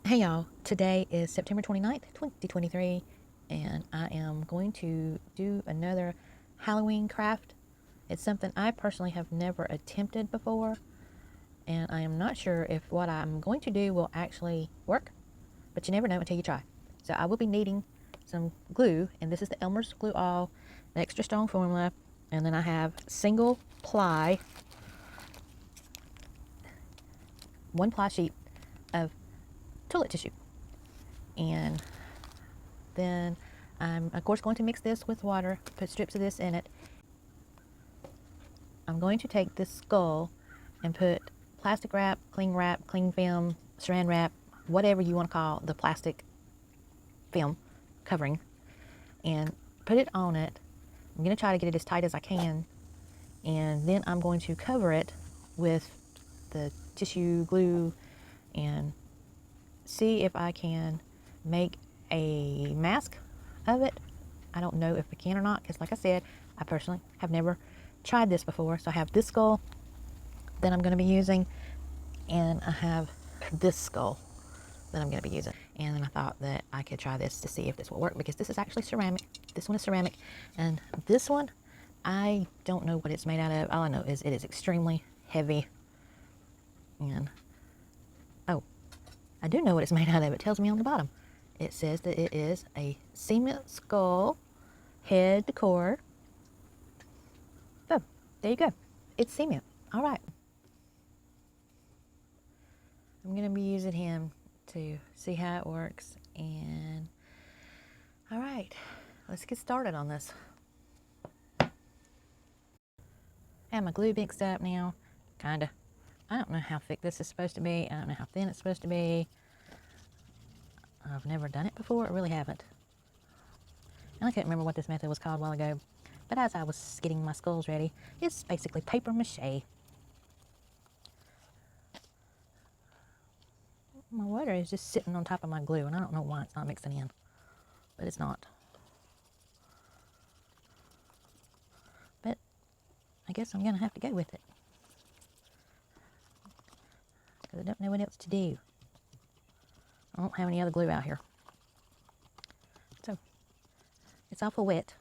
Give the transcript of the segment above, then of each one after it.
Hey y'all, today is September 29th, 2023, and I am going to do another Halloween craft. It's something I personally have never attempted before, and I am not sure if what I'm going to do will actually work, but you never know until you try. So I will be needing some glue, and this is the Elmer's Glue All, the extra strong formula, and then I have single ply, 1 ply sheet of toilet tissue. And then I'm of course going to mix this with water, put strips of this in it. I'm going to take this skull and put plastic wrap, cling film, saran wrap, whatever you want to call the plastic film covering, and put it on it. I'm going to try to get it as tight as I can, and then I'm going to cover it with the tissue glue and see if I can make a mask of it. I don't know if I can or not, because like I said, I personally have never tried this before. So I have this skull that I'm going to be using, and I have this skull that I'm going to be using. And then I thought that I could try this to see if this will work, because this is actually ceramic. This one is ceramic, and this one, I don't know what it's made out of. All I know is it is extremely heavy. And oh, I do know what it's made out of. It tells me on the bottom. It says that it is a cement skull, head to core. So, there you go. It's cement. All right. I'm going to be using him to see how it works. And, all right, let's get started on this. I have my glue mixed up now, kind of. I don't know how thick this is supposed to be. I don't know how thin it's supposed to be. I've never done it before. I really haven't. And I can't remember what this method was called a while ago. But as I was getting my skulls ready, it's basically paper mache. My water is just sitting on top of my glue, and I don't know why it's not mixing in. But it's not. But I guess I'm going to have to go with it, because I don't know what else to do. I don't have any other glue out here. So, it's awful wet.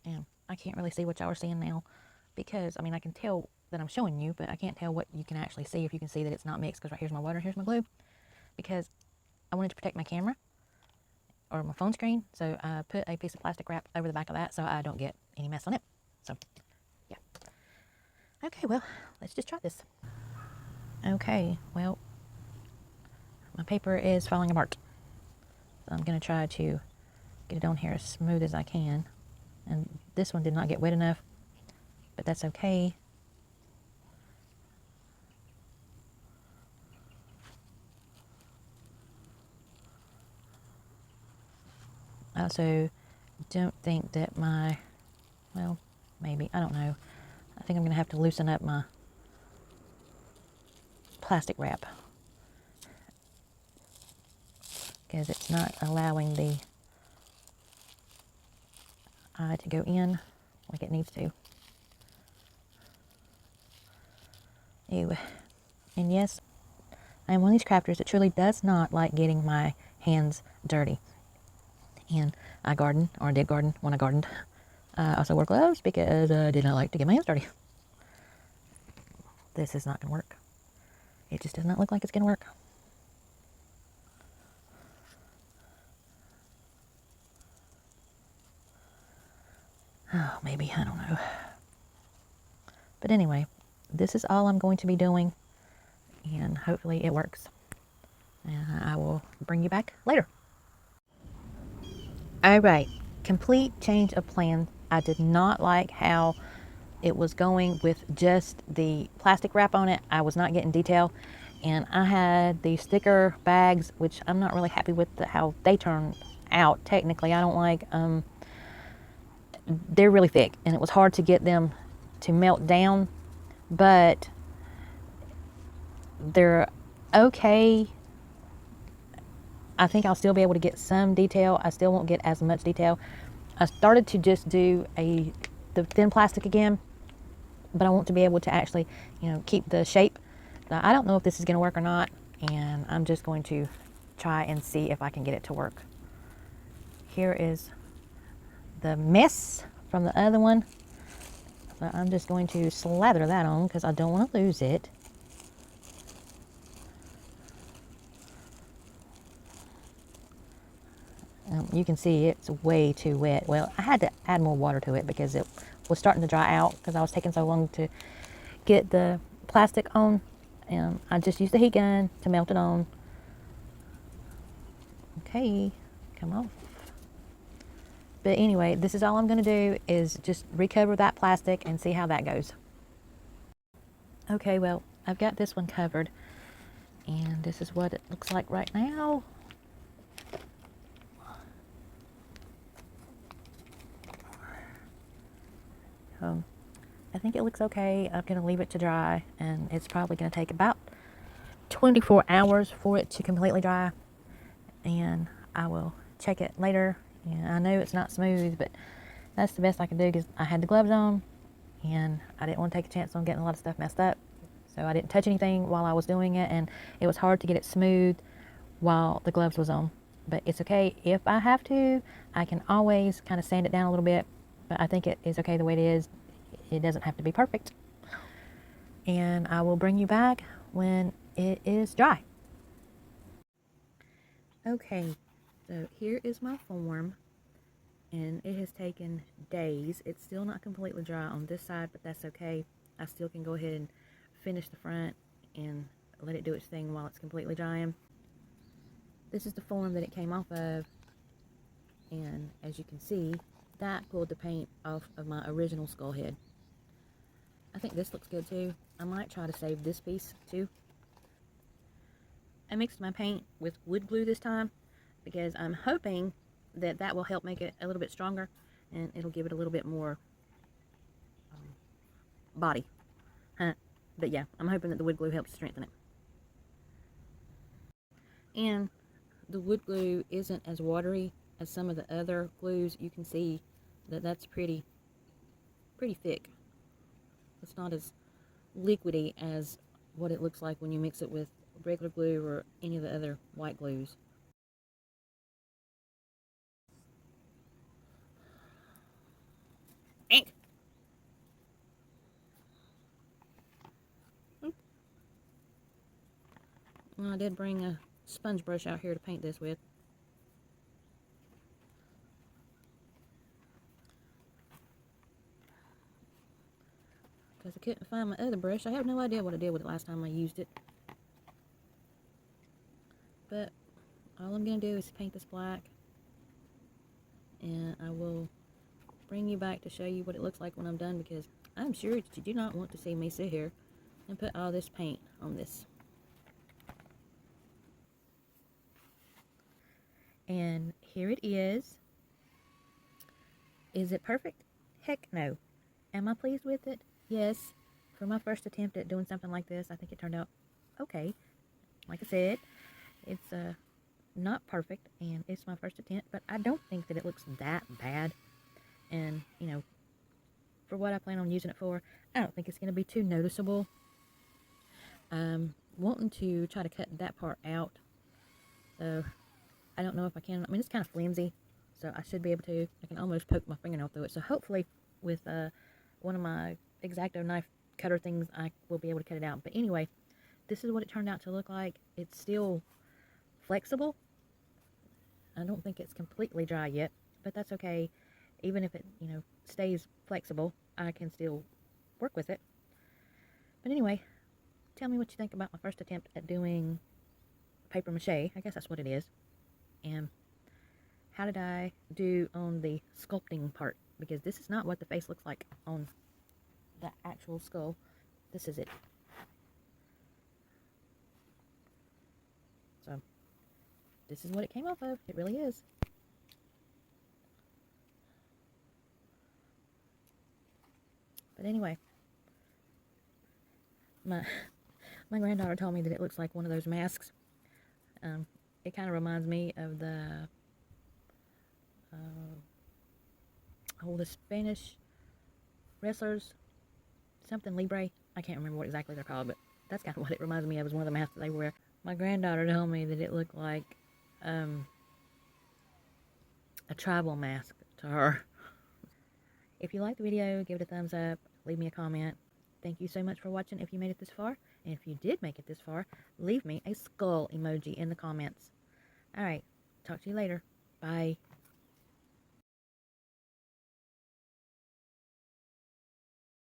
And I can't really see what y'all are seeing now, because, I mean, I can tell that I'm showing you, but I can't tell what you can actually see, if you can see that it's not mixed, because right here's my water, here's my glue, because I wanted to protect my camera or my phone screen, so I put a piece of plastic wrap over the back of that so I don't get any mess on it. So, yeah. Okay, well, let's just try this. Okay, well, my paper is falling apart, so I'm going to try to get it on here as smooth as I can. And this one did not get wet enough, but that's okay. I also don't think that well, maybe, I don't know. I think I'm going to have to loosen up my plastic wrap, because it's not allowing the eye to go in like it needs to. Ew. And yes, I am one of these crafters that truly does not like getting my hands dirty. And I garden, or I did garden when I gardened. I also wore gloves because I did not like to get my hands dirty. This is not going to work. It just does not look like it's going to work. Oh, maybe, I don't know. But anyway, this is all I'm going to be doing, and hopefully it works. And I will bring you back later. All right, complete change of plan. I did not like how it was going with just the plastic wrap on it. I was not getting detail, and I had the sticker bags, which I'm not really happy with how they turn out. Technically, I don't like. They're really thick, and it was hard to get them to melt down, but they're okay. I think I'll still be able to get some detail. I still won't get as much detail. I started to just do the thin plastic again, but I want to be able to actually, keep the shape So I don't know if this is going to work or not, and I'm just going to try and see if I can get it to work. Here is the mess from the other one. So I'm just going to slather that on because I don't want to lose it. You can see it's way too wet. Well, I had to add more water to it because it was starting to dry out because I was taking so long to get the plastic on. And I just used the heat gun to melt it on. Okay, come off. But anyway, this is all I'm going to do is just recover that plastic and see how that goes. Okay, well, I've got this one covered. And this is what it looks like right now. I think it looks okay. I'm going to leave it to dry, and it's probably going to take about 24 hours for it to completely dry, and I will check it later. And I know it's not smooth, but that's the best I can do because I had the gloves on, and I didn't want to take a chance on getting a lot of stuff messed up, so I didn't touch anything while I was doing it, and it was hard to get it smooth while the gloves was on. But it's okay. If I have to, I can always kind of sand it down a little bit, but I think it is okay the way it is. It doesn't have to be perfect. And I will bring you back when it is dry. Okay, so here is my form, and it has taken days. It's still not completely dry on this side, but that's okay. I still can go ahead and finish the front and let it do its thing while it's completely drying. This is the form that it came off of, and as you can see, that pulled the paint off of my original skull head. I think this looks good too. I might try to save this piece too. I mixed my paint with wood glue this time because I'm hoping that that will help make it a little bit stronger, and it'll give it a little bit more body. But yeah, I'm hoping that the wood glue helps strengthen it. And the wood glue isn't as watery as some of the other glues. You can see that that's pretty thick. It's not as liquidy as what it looks like when you mix it with regular glue or any of the other white glues. Ink. Well, I did bring a sponge brush out here to paint this with. Because I couldn't find my other brush. I have no idea what I did with it last time I used it. But all I'm going to do is paint this black. And I will bring you back to show you what it looks like when I'm done, because I'm sure that you do not want to see me sit here and put all this paint on this. And here it is. Is it perfect? Heck no. Am I pleased with it? Yes. For my first attempt at doing something like this, I think it turned out okay. Like I said, it's not perfect, and it's my first attempt, but I don't think that it looks that bad. And, you know, for what I plan on using it for, I don't think it's going to be too noticeable. I'm wanting to try to cut that part out, so I don't know if I can. I mean, it's kind of flimsy, so I should be able to. I can almost poke my fingernail through it, so hopefully with one of my X-Acto knife cutter things, I will be able to cut it out. But anyway, this is what it turned out to look like. It's still flexible. I don't think it's completely dry yet, but that's okay. Even if it, you know, stays flexible, I can still work with it. But anyway, tell me what you think about my first attempt at doing paper mache. I guess that's what it is. And how did I do on the sculpting part? Because this is not what the face looks like on the actual skull. This is it. So, this is what it came off of. It really is. But anyway, my granddaughter told me that it looks like one of those masks. It kind of reminds me of the the Spanish wrestlers, something Libre. I can't remember what exactly they're called, but That's kind of what it reminds me of, is one of the masks that they wear. My granddaughter told me that it looked like a tribal mask to her. If you liked the video, give it a thumbs up, leave me a comment. Thank you so much for watching if you made it this far. And if you did make it this far, leave me a skull emoji in the comments. Alright, talk to you later. Bye.